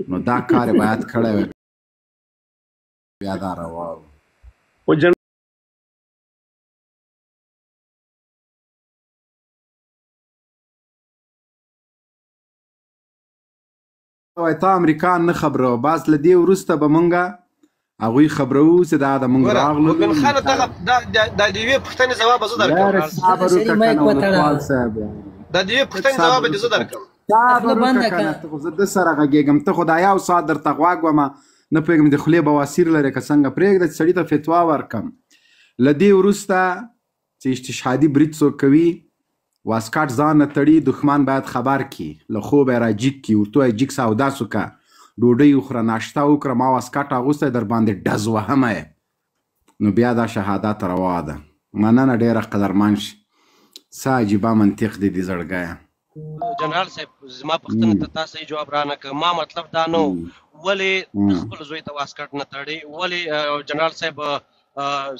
نو دا کار یې باید کړی وای بیا دا روا و وای ته امریکا نه خبرو بس له دې وروسته به مونږ هغوی خبرو چې دا د مونږ راغلو مبین خان دغه د دې پوښتنې جواب زه درکوم صبر وکړه کنه ولسوال صاحب د دې پوښتنې جواب دې زه درکوم صبر وکړه کنه ته زه د سره غږېږم ته خو دا یو ساعت درته غوږ ومه نه پوهېږم د خولې بواسیر لرې که څنګه پرېږده چې سړي ته فتوا ورکړم له دې وروسته چې استشهادي برید څوک کوي واسکټ ځان نه تړي دښمن باید خبر کړي له خوبه یې راجیګ کړي ورته وایي جیګ سوداس وکړه ډوډۍ وخوره ناشته وکړه ما واسکټ اغوستی در باندې ډز وهمه یې نو بیا دا شهادت روا ده مننه ډېره قدرمن شي څه عجیبه منطق دی دې زړګیه جنرال صاحب زما پوښتنې ته تا صحیح جواب رانه کړ ما مطلب دا نه ولې خپل زوی ته واسکټ نه تړي ولې جنرال صاحب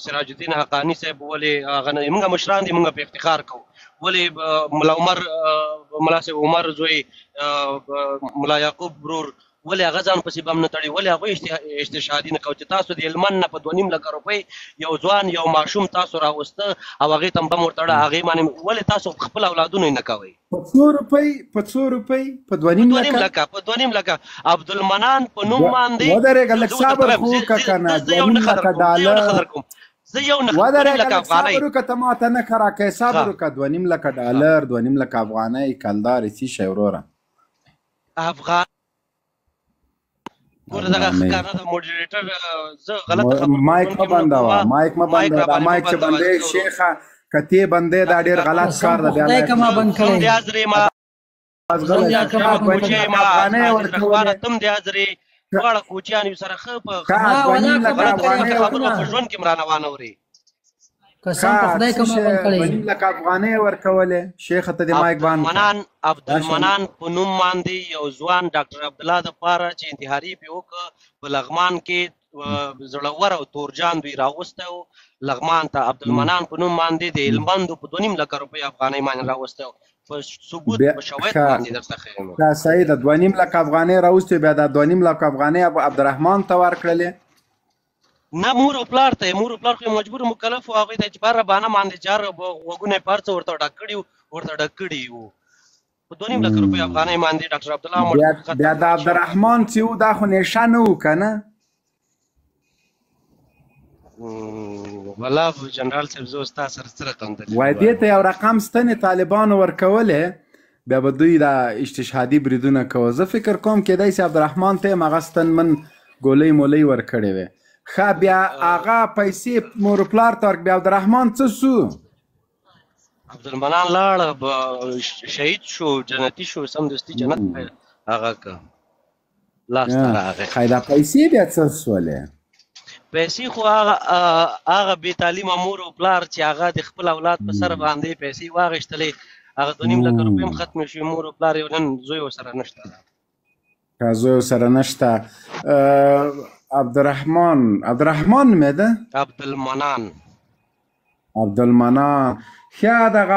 سراج الدین حقانی صاحب ولې هغه موږ مشران دي موږ په افتخار کوو ولې ملا عمر ملا صاحب عمر زوی ملا یعقوب برور ولې هغه ځان پسې بم نه تړي ولې هغوی استشهادي نه کوي چې تاسو د هلمند نه په 2.5 لکه روپۍ یو ځوان یو ماشوم تاسو راوسته او هغې ته بم ورتړه هغې باندې ولې تاسو خپل اولادونه یې نه کوئ په څو روپۍ په 2.5 لکه په 2.5 لکه عبدالمنان په نوم باندې ودرېږه لږ صبر خو وکړه که نه 2.5 لکه ډالر زه یو نه ودرېږه لږ صبر وکړه ته ماته نه ښه راکوې صبر وکړه 2.5 لکه ډالر 2.5 لکه افغانۍ کلدار څه شی وروره افغان ګوره دغه ښکاره د موډریټر زه غلطه خبره مایک مه بندوه مایک مه بندوه دا مایک چې بندوې شیخه که تی بندې دا ډېر غلط کار ده بیا خدای که ما بند کړی افغانۍ ورکولې تم د حضرې دواړه کوچیان یو سره ښه په خبرو په ژوند کې م رانه وانوري قسم په خدای که ما بند کړی 2.5 لکه افغانۍ ورکولې شیخه ته دې مایک بند عبدالمنان په نوم باندې یو ځوان ډاکټر عبدالله دپاره چې انتحاري پې وکړه په لغمان کې زړور او تورجان دوی راوستی و لغمان ته عبدالمنان په نوم باندې د هلمندو په 2.5 لکه روپۍ افغانۍ باندې راوستی و په ثبوت په شواهد باندې درته ښیم دا صحیح ده 2.5 لکه افغانۍ راوستې بیا دا 2.5 لکه افغانۍ عبدالرحمن ته ورکړلې نه مور او پلار ته مور او پلار خو مجبور مکلف و هغوی ته چې بهر ربانه باندې چار غوږونه یې پرڅه ورته ډک کړي وو په 2.5 لکه روپۍ افغانۍ باندې ډاکټر عبدالله بیا د عبدالرحمن چې و دا خو نیشه نه و که نه والله جنرال صاحب زه ستا سره څه رقم وایي دې ته یو رقم ستنې طالبانو ورکولې بیا به دوی دا استشهادي بریدونه کوه زه فکر کوم کیدای شي عبدالرحمن ته یې هغه ستنمن ګولۍ مولۍ ورکړې وې ښه بیا هغه پیسې مور و پلار ته ورکړې بیا عبدالرحمن څه سو عبدالمنان لاړ شهید شو جنتي شو سمدستي جنت هغه که لاس ته راغی ښایي دا پیسې بیا څه سولې پیسې خو هغه بې تعلیمه مور او پلار چې هغه د خپل اولاد په سر باندې پیسې واخیستلې هغه 2.5 لکه روپۍ هم ختمې شوې مور او پلار یې نن زوی ورسره نشته که زوی ورسره نشته عبدالرحمن نومې ده عبدالمنان ښه دغه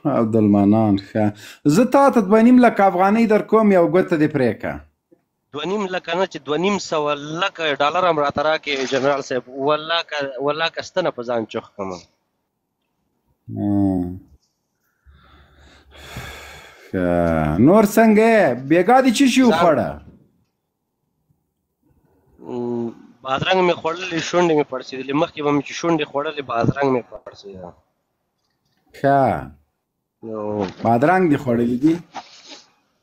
عبدالمنان ښه زه تا ته 2.5 لکه افغانۍ در کوم یو ګوته دې پرې کړه 2.5 لکه نه چې 2.5 لکه ډالر هم راته راکړې جنرال صاحب والله که ستنه په ځان چوخ کړم نور څنګه بېګا دې څه شي وخوړه بادرنګ مې خوړلې شونډې مې پړسېدلې مخکې به مې چې شونډې خوړلې بادرنګ مې پړسېده ښه بادرنګ دې خوړلي دي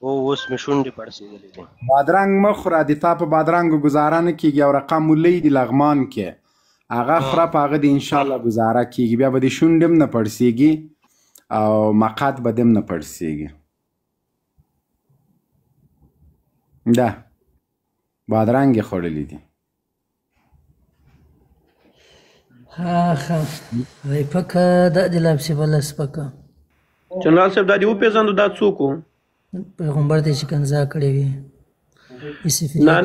اوس مې شونډې پړسېدلې دي بادرنګ مه خوره د تا په بادرنګو ګزاره نه کېږي یو رقم مولۍ دي لغمان کې هغه خوره په هغه دې انشاءالله ګزاره کېږي بیا به دې شونډې هم نه پړسېږي او مقد به دې هم نه پړسېږي ده بادرنګ یې خوړلي دي ښه پکه دا د لابسې بله سپکه جنرال صاحب دا دې وپېژندو دا څوک و پیغمبر ته شکنځا کړې وي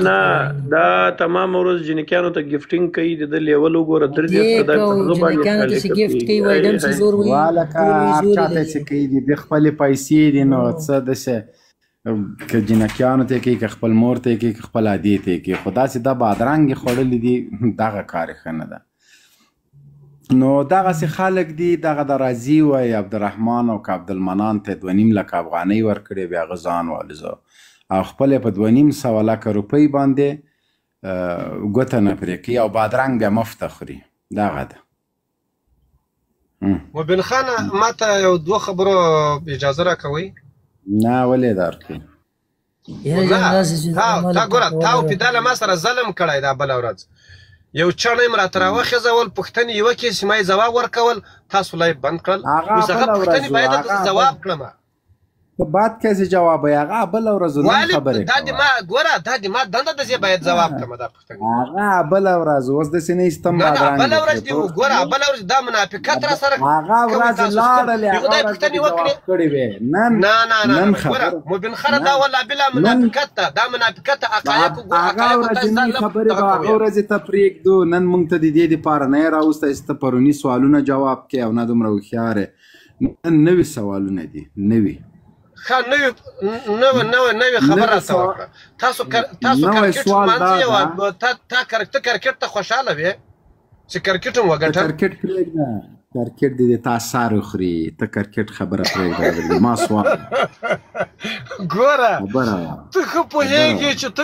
نه دا تمام ورځ جنکیانو ته ګفټینګ کوي د ده لیول وګوره جنکیانو ته چې ګفټ کوي وایي ډم چې زور وایي والکه هر چاته چې کوي دي د خپلې پیسې دي نو څه داسې که جنکیانو ته کوي که خپل مور ته کوي که خپل عادي ته کوي خو داسې دا بادرنګ یې خوړلي دي دغه کار یې ښه نه ده نو دغسې خلک دي دغه د راضي وایي عبدالرحمن او که عبدالمنان ته 2.5 لکه افغانۍ ورکړې بیا هغه ځان والوزه او خپل یې په 2.5 لکه روپۍ باندې ګوته نه پرې کوي او بادرنګ بیا مفته خوري دغه ده. مبین خان ما ته یو 2 خبرو اجازه راکوئ؟ نه ولې درکوي؟ تا ګوره تا پیدا له ما سره ظلم کړی دا بله ورځ یو چڼی م راته راوخېځول پوښتنې یې وکړې چې ما یې ځواب ورکول تاسو لا یې بند کړل اوس هغه پوښتنې باید دلته ځواب کړم ته بعد کیسې جواب یې هغه بله ورځ نن خبرې دا د ما ګوره دا د ما دنده ده چې باید ځواب کړم دا پوښتنې هغه بله ورځ اوس داسې نه ایستم بادرنګ بله ورځ دې ګوره بله ورځ دا منافقت را سره هغه ورځ لاړلې هغه ورځ دې جواب کړې وې نن ګوره مبین خانه دا والله بلا منافقت ده دا منافقت حقایقو هغه ورځ نن خبرې به هغه ورځې ته پرېږدو نن موږ ته د دې دپاره نه یې راوستی چې ته پروني سوالونه جواب کړې او نه دومره هوښیار یې نن نوي سوالونه دي نوي نوې خبره راته وکړه تاسو کرکټ لمانځئ او تا کرکټ ته خوشحاله وې چې کرکټ هم وګټم کرکټ پرېږده کرکټ دې تا سر وخوري ته کرکټ خبره پرېږده ما سوال ګوره ته ښه پوهېږې چې ته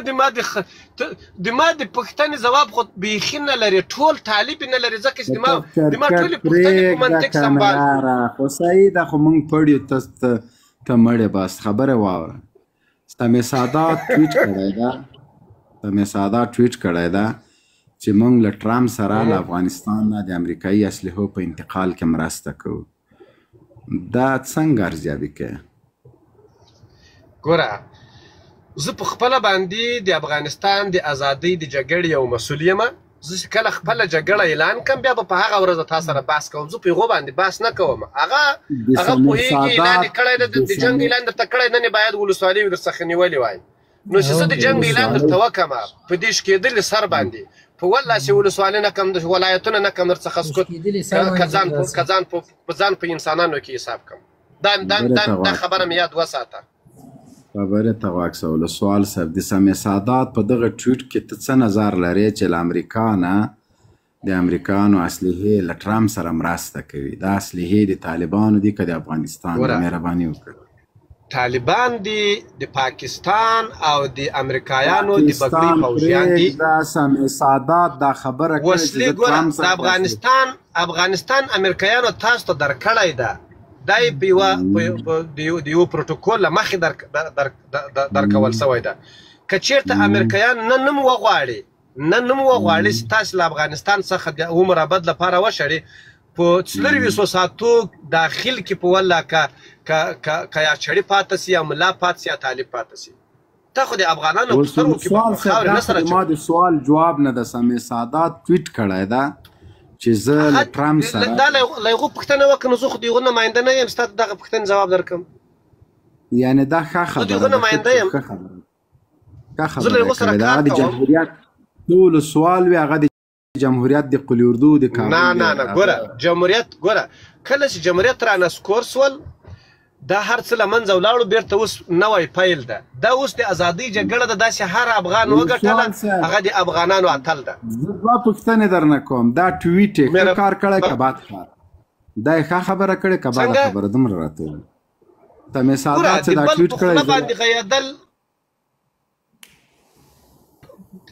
د ما د پوښتنې ځواب خو بیخي نه لرې ټول طالب نه لرې ځکه چې د ما ټولې پوښتنې په منطق سمبال خو صحیح ده خو موږ پړیو ته مړې بس خبره واوره سمې سادات ټویټ کړی ده چې موږ له ټرامپ سره له افغانستان نه د امریکایي اسلحو په انتقال کې مرسته کوو دا څنګه ارزیابي کوې؟ ګوره زه په خپله باندې د افغانستان د ازادۍ د جګړې یو مسؤل یم زه چې کله خپله جګړه اعلان کړم بیا به په هغه ورځ تا سره بحث کوم زه په هغو باندې بحث نه کوم هغه پوهېږي اعلان یې کړی ده د جنګ اعلان درته کړی نن یې باید ولسوالۍ درڅخه نیولې وای نو چې زه د جنګ اعلان درته وکړم په دې شکېدلې سر باندې په والله چې ولسوالۍ نه کم ولایتونه نه کم درڅخه سکوت که ځان په انسانانو کې حساب کړم دا خبره مې یاد وساته خبرې ته غوږ شه ولسوال صاحب د سمې سادات په دغه ټویټ کې ته څه نظر لرې چې له امریکا نه د امریکایانو اسلحې له ټرامپ سره مرسته کوي دا اسلحې د طالبانو دي که د افغانستان مهرباني وکړه طالبان دي د پاکستان او د امریکایانو د بګړۍ پوځیان دي دا سمې سادات دا خبره کوي وسلې ګوره د افغانستان امریکایانو تاسو ته درکړی ده دا یې د یو پروتوکول له مخې درکول سوی ده که چېرته امریکایان نن وغواړي چې تاسو له افغانستان څخه د عمر ابد لپاره وشړي په 400 ساعتو داخل کې په والله که یا چړي پاته سي یا ملا پاته سي یا طالب پاته سي ته خو د افغانانو په سترګو کې په خاورې نه سره ما د سوال جواب نه د سمې سادات ټویټ کړی ده چې زه له ټرامپ سره دا له هغو پوښتنه وکړه نو زه خو د هغو نماینده نه یم ستا د دغه پوښتنې ځواب درکړم یعنې دا ښه خبره زه د هغو نماینده یم زه له هغو سره کار کوم ټولو سوال وي هغه د جمهوریت د قلی اردو د نه ګوره جمهوریت ګوره کله چې جمهوریت را نسکور سول دا هر څه له منځه ولاړو بیرته اوس نوی پیل ده دا اوس د ازادۍ جګړه ده داسې هر افغان وګټله هغه د افغانانو اتل ده زه دوه پوښتنې درنه کوم دا ټویټ یې ښه کار کړی که بد کار دا یې ښه خبره کړې که بده خبره دومره راته ووایه سمې سادات چې دا ټویټ کړی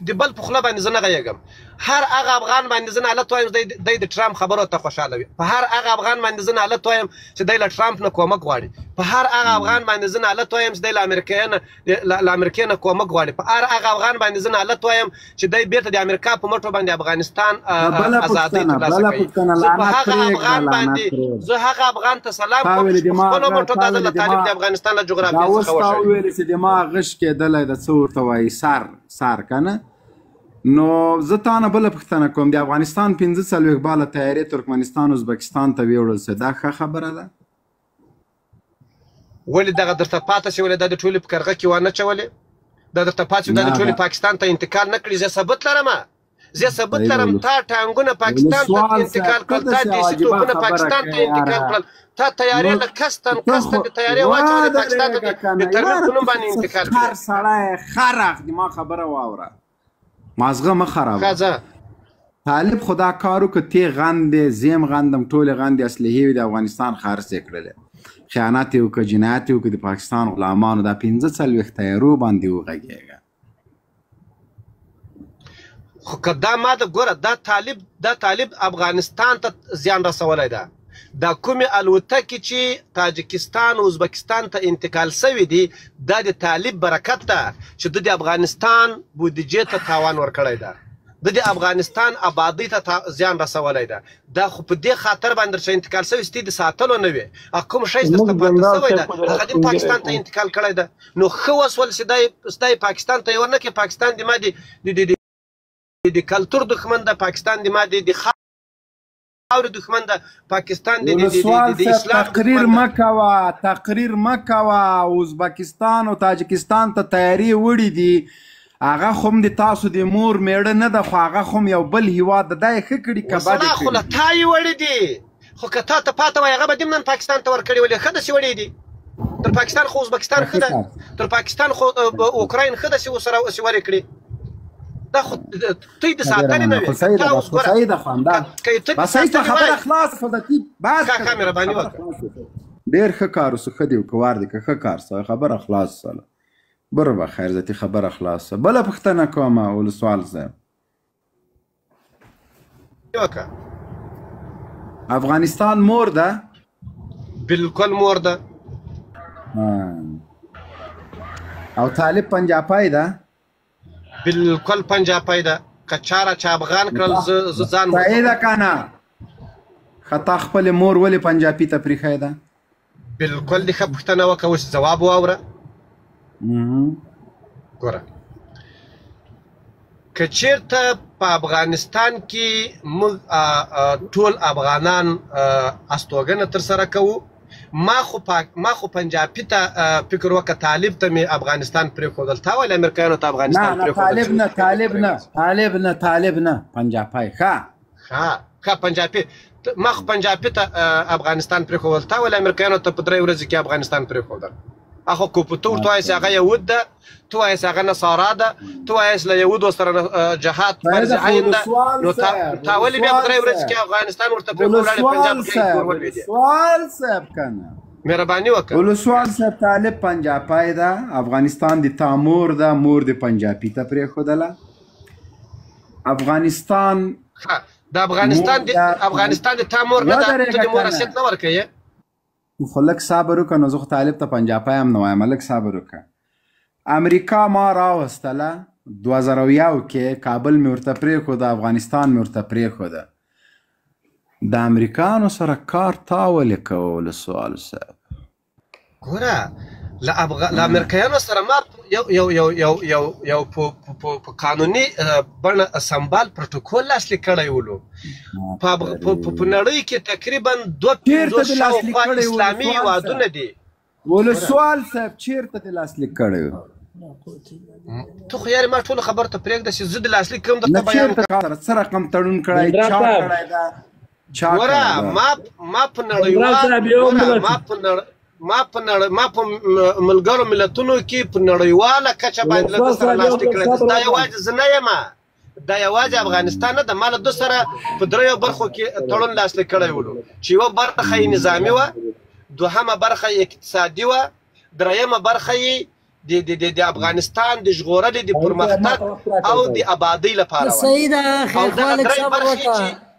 د بل په خوله باندې زه نه غږېږم هر هغه افغان باندې زه نالت وایم دی د ټرامپ خبرو ته خوشحاله وي په هر هغه افغان باندې زه نالت وایم چې دی له ټرامپ نه کومک غواړي په هر هغه افغان باندې زه نالت وایم چې دی له امریکا نه کومک غواړي په هر هغه افغان باندې زه نالت وایم چې دی بیرته د امریکا په مټو باندې افغانستان ازادۍ ترلاسه کوي زه هغه افغان ته سلام کوم چې په خپلو مټو دا د طالب د افغانستان له جغرافیې څخه وشړي دا اوس تا وویلې چې دماغ غش کېدلی د څه ورته وایي سر که نه نو زه تا نه بله پوښتنه کوم د افغانستان 45 باله تیارې ترکمنستان ازبکستان ته ویوړل سي دا ښه خبره ده ولې دغه درته پاته شي ولې دا د ټولې په کرغه کې وانه چولې دا درته پاته شي دا د ټولې پاکستان ته انتقال نه کړي زه ثبت لرم تا ټانګونه پاکستان ته انتقال کړل تا دیسي توپونه پاکستان ته انتقال کړل تا تیارې له کستن د تیارې واچولې پاکستان ته د ترمیم په نوم باندې انتقال کړل هر سړی خرخ دما خبره واوره مازغه مه خرابه طالب خدا کار وکړ تیغ غندې زیم غندم ټولې غندې اسلحې وې د افغانستان خرڅ یې کړلې خیانت یې وکړه جنایت یې وکړه د پاکستان غلامانو دا 45 تیارو باندې وغږېږه خو که دا ما د ګوره دا طالب افغانستان ته زیان رسولی ده دا کومې الوتکې چې تاجکستان او ازبکستان ته انتقال سوي دي دا د طالب برکت ده چې د افغانستان بودیجې ته تاوان ورکړی ده د افغانستان آبادۍ ته زیان رسولی ده دا خو په دې خاطر باندې چې انتقال سوي ستې د ساتلو نه وي کوم شی درته پاتې سوی ده هغه د پاکستان ته انتقال کړی ده نو ښه وسول چې دا پاکستان ته یې ورنه کړي پاکستان د ما د کلتور دښمن ده پاکستان د ما د خاورې دښمن ده پاکستان د اسلام تقریر مه کوه ازبکستان او تاجکستان ته تیاری وړي دي هغه خو هم د تاسو د مور میړه نه ده خو هغه خو هم یو بل هیواد ده دا یې ښه کړي که بد یې خو له تا یې وړي دي خو که تا ته پاته وای هغه به دې هم نن پاکستان ته ورکړي ولې ښه داسې وړي دي تر پاکستان خو ازبکستان ښه ده تر پاکستان خو اوکراین ښه داسې ورسره ورې کړي دا خو توی د ساتنې نه وي خو صحیح ده خو صحیح ده خواندان بس صحیح ته خبره خلاص خو د بس کاکا مهرباني وکړه ډېر ښه کار وسو ښه دی وکړ دی که ښه کار سوی خبره خلاص سوله بره به خیر ذاتي خبره خلاصه بله پوښتنه کومه ولسوال صاحب افغانستان مور ده بالکل مور ده او طالب پنجابی ده بالکل پنجابی ده که چاره چې افغان کړل زه ځان صحیح ده که نه خطا خپلې مور ولې پنجابي ته پرېښی ده بالکل دې ښه پوښتنه وکړه اوس ځواب واوره ګوره که چېرته په افغانستان کې موږ ټول افغانان استوګنه ترسره کوو ما خو پنجابي ته فکر وکړه طالب ته مې افغانستان پرېښودل تا ولې امریکایانو ته افغانستان نه طالب نه پنجابی ښه پنجابي ما خو پنجابي ته افغانستان پرېښودل تا ولې امریکایانو ته په 3 ورځې کې افغانستان پرېښودل اخو کوپتور تو وایې هغه یهود ده تو وایې هغه نصارا ده تو وایې له یهودو سره جهاد فرض عین ده نو تا ولې بیا په 3 ورځې کې افغانستان ورته پرېښودل پنجاب کې کور ولوېدې سوال صاحب کنه مهرباني وکړه ولسوال صاحب طالب پنجابی ده افغانستان د تا مور ده مور د پنجابي ته پرېښودله افغانستان د افغانستان د تا مور نه ده ته د مور حیثیت نه ورکوې خو لږ صبر وکړه نو زه خو طالب ته پنجابی هم نه وایم لږ صبر وکړه امریکا ما راوستله 2001 کې کابل مې ورته پرېښوده افغانستان مې ورته پرېښوده د امریکانو سره کار تا ولې کوه ولسوال صاحب ګوره له امریکایانو سره ما یو په قانوني بڼه سمبال پروتوکول لاسلیک کړی ولو په نړۍ کې تقریبا 250 شاوخوا اسلامي هیوادونه دي ولسوال صاحب چیرته دې لاسلیک کړی ته خو یارې ما ټوله خبر ته پرېږده چې زه د لاسلیک کوم درته بیان کړم څه رقم تړون کړی چا کړی ده ګوره ما په نړیوال ما په ملګرو ملتونو کې په نړیواله کچه باندې له ده سره لاسلیک کړی دا یوازې زه نه یم دا یوازې افغانستان نه ده ما له ده سره په 3 برخو کې تړون لاسلیک کړی ولو چې یوه برخه یې نظامي وه دوهمه برخه یې اقتصادي وه درېیمه برخه یې د افغانستان د ژغورلې د پرمختګ او د آبادۍ لپاره وه صحیح ده خیر خوا لږ صبر وکړه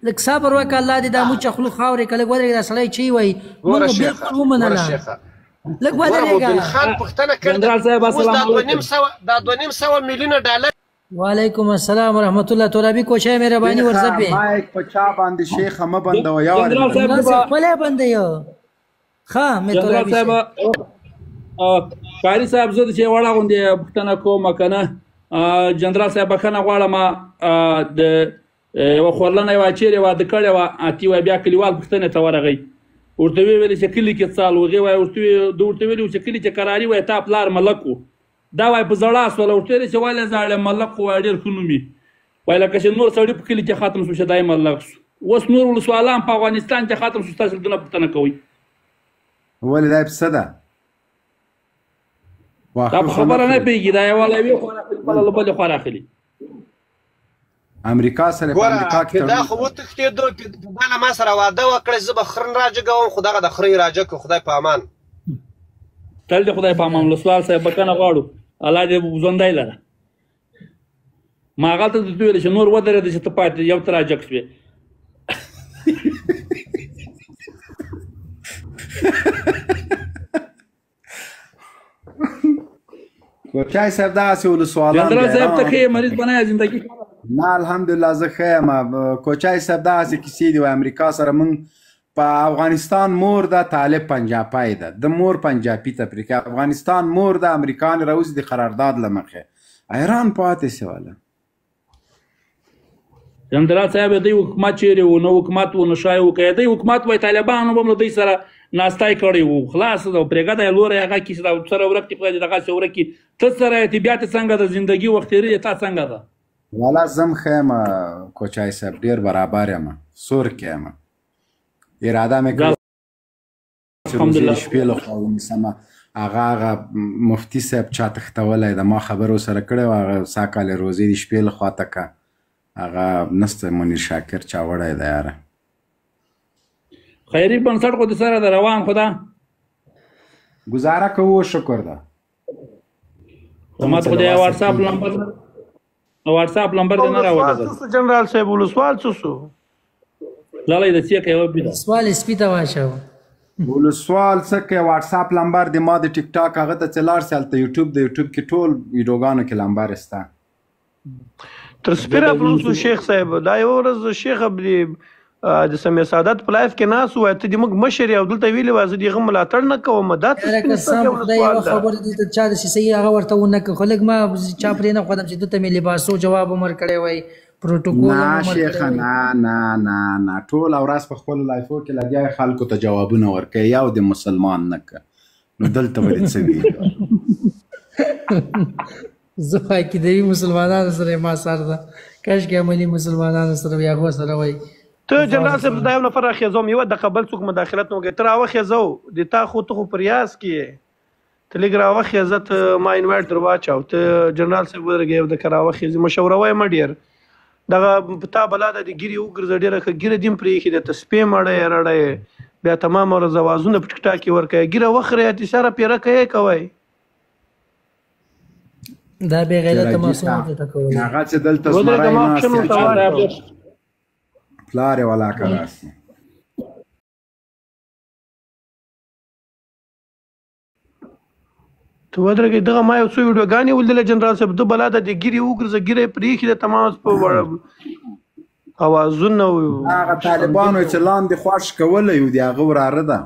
لږ صبر وکړه الله دې دا موچه خولو خاورې که لږ ودرېږه دا سړی چې وایي موږ بالکل ومنله لږ ودرېږه خان پوښتنه کړې اوس دا 2.5 میلیونه ډالر وعلیکم السلام ورحمت الله ترابی کوشای مهرباني ورزبې مایک په چا باندې شیخ هم بندوي یا خپلې بندوي ښه مې ترابی صاحب قاری صاحب زه چې وړه غوندې پوښتنه کوم که نه جنرال صاحب بخښنه غواړم د یوه خورلنه یوه چیرې واده کړې وه اتي وایي بیا کلیوال پوښتنې ته ورغی ورته ویې ویلې چې کلي کې څال هغې وایي ورته ویلي چې کلي چې قراري وایي تا پلار ملک و دا وایي په زړه سوله ورته ویلې چې ولې زاړی ملک خو وایي ډېر ښه نوم وي وایي لکه چې نور سړي په کلي کې ختم شو چې دا یې ملک شو اوس نور ولسوالان په افغانستان کې ختم شو ستاسو دونه پوښتنه کوئ ولې دا پسه ده دا په خبره نه پوهېږي دا یوه له یوې خوا راخلي بله له بلې خوا راخلي امریکا سره په امریکا کې دا خو وتښتېدو دا له ما سره واده وکړی زه به خره راجګوم خو دغه د خرې راجګ کړو خدای په امان تل دې خدای په امان ولسوال صاحب بخښنه غواړو الله دې ژوندی لره ما هغلته درته ویل چې نور ودرېده چې ته پاتې یو ته راجګ شوې کوچای صاحب دغسې ولسوالان جنرال صاحب ته ښه مریض بنایه زندگی نه الحمدلله زه ښه یم کوچای صاحب دغسې کیسې دي وایي امریکا سره موږ په افغانستان مور ده طالب پنجاپی ده د مور پنجابي ته پرې کوي افغانستان مور ده امریکا نه راوځي د قرارداد له مخې ایران پاتې شي واله جنرال صاحب دوی حکومت چیرې و نه حکومت و نه شای و که دوی حکومت وای طالبانو به هم له دوی سره ناستای کړی و خلاص ده پرېږده یې لوری هغه کیسې ده سره ورک دي خدای دې دغسې ورکي ته سره طبیعت څنګه ده زندګي وخت تېرېږي تا څنګه ده والا زم ښه یم کوچای صاحب ډېر برابر یم سور کې یم اراده مې کړې چې روزي شپې له خوا ونیسمه هغه مفتي صاحب چا تښتولی د ما خبر ورسره کړی و هغه سا کال روزي د شپې له خوا ته که هغه نسته منیر شاکر چا وړی دی یاره خیري بنسټ خو د سره د روان خو ده ګزاره کوو شکر ده ما ته خو د واټساپ نمبر دې نه راوړی جنرال صاحب ولسوال څه شو لالی د څه کوي وبیده سوال سپی ته واچو ولسوال څه کوي واټساپ نمبر د ما د ټیک ټاک هغه ته چلار سال ته یوټیوب د یوټیوب کې ټول ویډیوګانو کې نمبر استه تر سپیره پلوسو شیخ صاحب دا یو ورځ شیخ ابلی د سمې سعادت په لایف کې ناس وای ته دې موږ مشر او دلته ویلې وای زه دې هغه ملاتړ نه کوم دا خبر دي ته چا د صحیح هغه ورته ونه که خلک ما چا پرې نه خدام چې دته مې لباسو جواب عمر کړی وای پروتوکول نه شیخ نه ټول ورځ په خپل لایفو کې لګیا خلکو ته جوابونه ورکوي یو د مسلمان نه که نو دلته به دې څه وي زه وایي کیدوي مسلمانانو سره ما سر ده کاشکې عملي مسلمانانو سره یا هغو سره وایي ته جنرال صاحب دا یو نفر راخېزوم یوه د قبل څوک مداخلت نه وکړي ته راوخېزو د تا خو ته خو په ریاض کې یې ته لږ راوخېزه ته ما انوایټ در واچو ته جنرال صاحب ودرېږې یو دکه راوخېزي مشوره وایم ډېر دغه تا بلا د ګیرې وګرځه ډېره ښه ګیره دې هم پرېښي دی ته سپې مړی رړی بیا تمام ورځ اوازونه په ټیک ټاک کې ورکوي ګیره وخورئ اتیساره پیره کوئ کوئ دا بې غیرته معصومه ته کولی هغه چې دلته زمری ناست پلار یې ولاکه راسي ته ودرېږئ دغه ما یو څو ویډیوګانې ولیدله جنرال صاحب ده بلا د دې ګیرې وګرځه ګیره یې پرېښي ده تمام په اوازونه هغه طالبانو چې لاندې خوښ کولی و د هغه وراره ده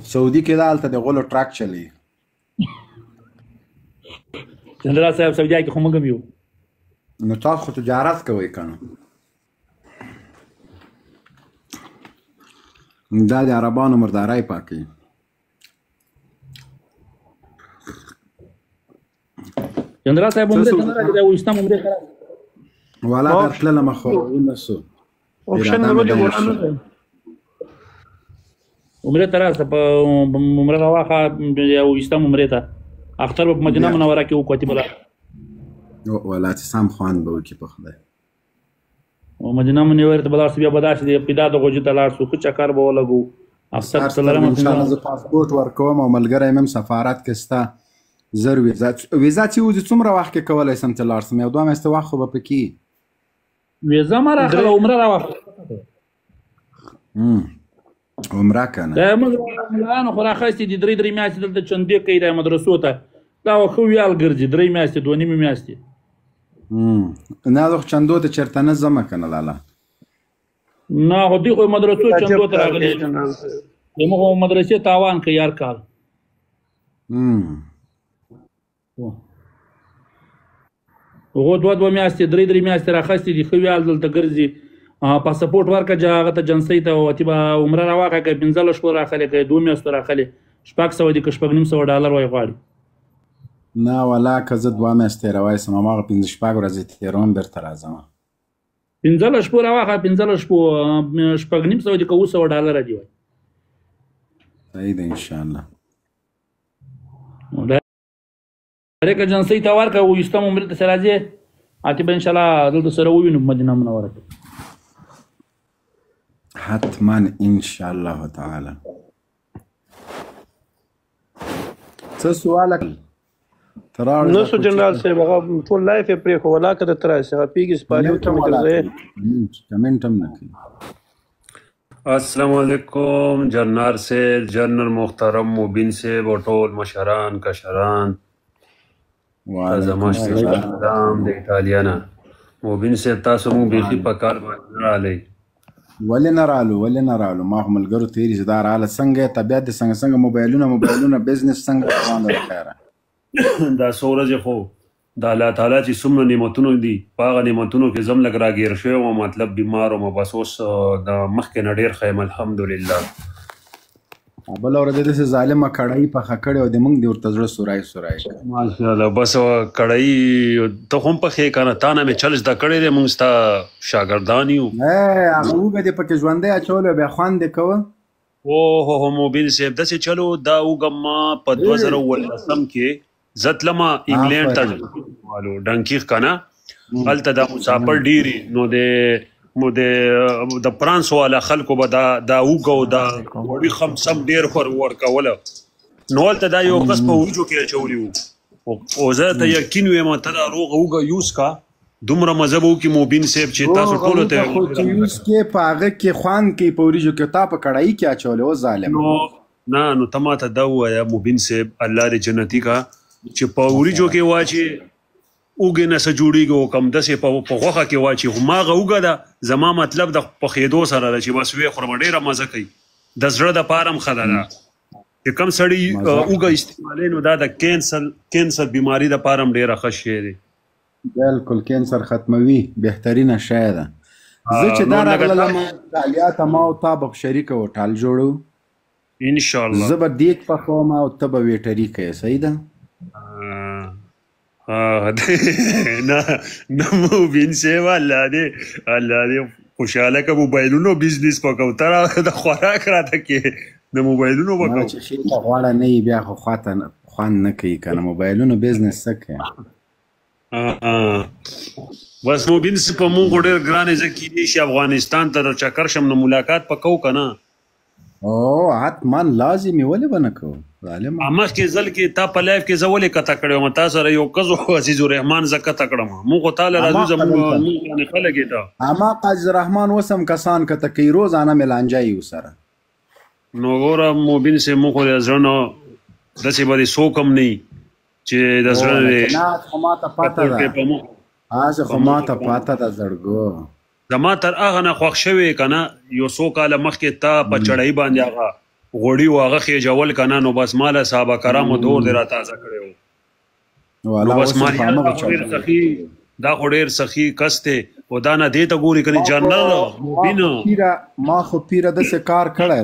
سعودي کې دا هلته د غلو ټرک چلی جنرال صاحب سعودي کې خو موږ هم یو نو تاسو خو تجارت کوئ که نه دا د عربانو مردارۍ پاکوي جنرال صاحب عمرې ته نه راځي دا ویشتم عمرې خلاص والا در تللم خو ونسو اپشن مې ولې ګورانه ده عمرې ته راسه په عمره راواخه یا ویشتم عمرې ته اختر په مدینه منوره کې وکړو بلا ولا چې سم خوان به وکړي په خدای مدینه منوره ته بلا بیا به داسې دی پیدا د غوجي ته لاړ شو ښه چکر به ولګو اختر څلرمه انشاءالله زه پاسپورټ ورکوم او ملګری مې هم سفارت کې ستا زر ویزا چې وځي څومره وخت کې کولی شم چې لاړ شم یو دوه میاشتې وخت خو به پکې ویزا ما راخله عمره راواخله عمره که نه دا موږ ملایانو خو راخیستې دي درې میاشتې دلته چندې کوي دا مدرسو ته دا ښه ویال ګرځي 3 میاشتې 2 نیمې میاشتې نه زه خو چندو ته چېرته نه ځمه که نه لاله نه خو دوی خو مدرسو چندو ته راغلي زموږ خو مدرسې تاوان کوي هر کال هغو 2 میاشتې 3 میاشتې راخیستې دي ښه ویال دلته ګرځي پاسپورټ ورکړه چې هغه ته جنسۍ ته وتې به عمره راواخلې که 15 شپو راخلې که 2 میاشتو راخلې 600 دي که $950 وایي غواړي نه والا که زه 2 میاشتې راوایسم هماغه 5 ورځې تېروم بېرته راځم 15 شپو راواخله 15 شپو $950 دي که $200 دي وایي صحیح ده انشاءالله طریق ایجنسۍ ته ورکړه ویستم عمرې ته چې راځې اتې به انشاءالله دلته سره ووینو مدینه منوره کې حتما ان شاء الله تعالی. څه سوال نو سو جنرال صاحب هغه ټول لایف یې پرېښو ولا که د تراسي هغه پیږي سپاري ورته مې ګرځوې کمنټ هم نه کوي. السلام علیکم جنرال صاحب، جنرل محترم مبین صاحب او ټول مشران کشران. زما سلام د ایټالیا نه. مبین صاحب تاسو مو بیخي په کار باندې نه راغلی. ولې نه رالو ما خو ملګرو تېرې چې دا راله څنګه طبیعت دې څنګه موبایلونه بزنس څنګه روان دی خیره دا څو ورځې خو د الله تعالی چې څومره نعمتونو دي په هغه نعمتونو کې زه هم لږ راګیر شوی وم، مطلب بیمار وم، بس اوس د مخکې نه ډېر ښه یم الحمدلله. بله ورځ یې داسې ظالمه کړایي پخه کړې او د موږ دې ورته زړه سوری ماشاءالله. بس کړایي ته خو هم پخې که نه، تا نه مې چل زده کړی دی، موږ ستا شاګردان یو. هغه اوږه دې پکې ژوندی اچولی بیا خوند یې کوه. اوهو مبین صاحب داسې چلو دا اوږه ما په 2018 کې زه تلمه انګلینډ ته ډنکیخ که نه، هلته دا مسافر ډېري نو د فرانس والا خلکو به دا اوږه او دا وړي خمسم ډېر ورکوله، نو هلته دا یو کس په وریجو کې اچولی وو او زه ته یقین ویم ته دا روغه اوږه یوز کا دومره مزه به وکړي مبین صاحب چې تاسو ټولو ته یوز کې په هغه کې خوند کوي په وریجو کې، تا په کړایي کې اچولی او ظالم. نو ته ما ته دا ووایه مبین صاحب الله دې جنتي کا چې په وریجو کې واچې اوږې نه څه جوړېږي او کم داسې په غوښه کې واچي، خو هماغه اوږه ده زما مطلب د پخېدو سره ده چې بس ویې خورم ډېره مزه کوي، د زړه دپاره هم ښه ده چې کم سړي اوږه استعمالوي نو دا د کینسر بیماري دپاره هم ډېره ښه شی دی. بالکل کینسر ختموي، بهترینه شی ده. زه چې دا راغلم عالیاته ما او تا به شریکه هوټل جوړو انشاءالله. زه به دیګ پخوم او ته به ویټري کوې، صحیح ده؟ نه مبین صاحب الله دې خوشحاله که موبایلونو بزنس پکو ته د خوراک راته کې د موبایلونو پکو چې خېټه غواړه نه وي بیا خو خواته خوند نه کوي که نه موبایلونو بزنس څه کوي. بس مبین صاحب په مونږ خو ډېر ګرانې زه کیدی شي افغانستان ته د چکر شم نو ملاقات پکو که نه؟ حتما لازمي ولې به نه کوو ظالمه. مخکې ځل کې تا په لایف کې زه ولې کته کړی وم تا سره یو کس عزیز الرحمن زه کته کړم مونږ خو تاله راځو زموږ خلک یې ته اما عزیز الرحمن اوس هم کسان کته کوي روزانه ملانجه یو سره. نو ګوره مبین صاحب مونږ خو د زړه نه داسې به دې څوک هم نه وي چې د زړه خو ماته پاته ده زړګو زما تر هغه نه خوښ شوی که نه یو څو کاله مخکې تا په چړۍ باندې هغه غوړي و هغه خېجول که نه نو بس ما له صحابه کرامو دور دې را تازه کړی و نو بس ما دا خو ډېر سخي کس دی او دا نه دې ته ګوري که نه جنرال مبین ما خو پیره داسې کار کړی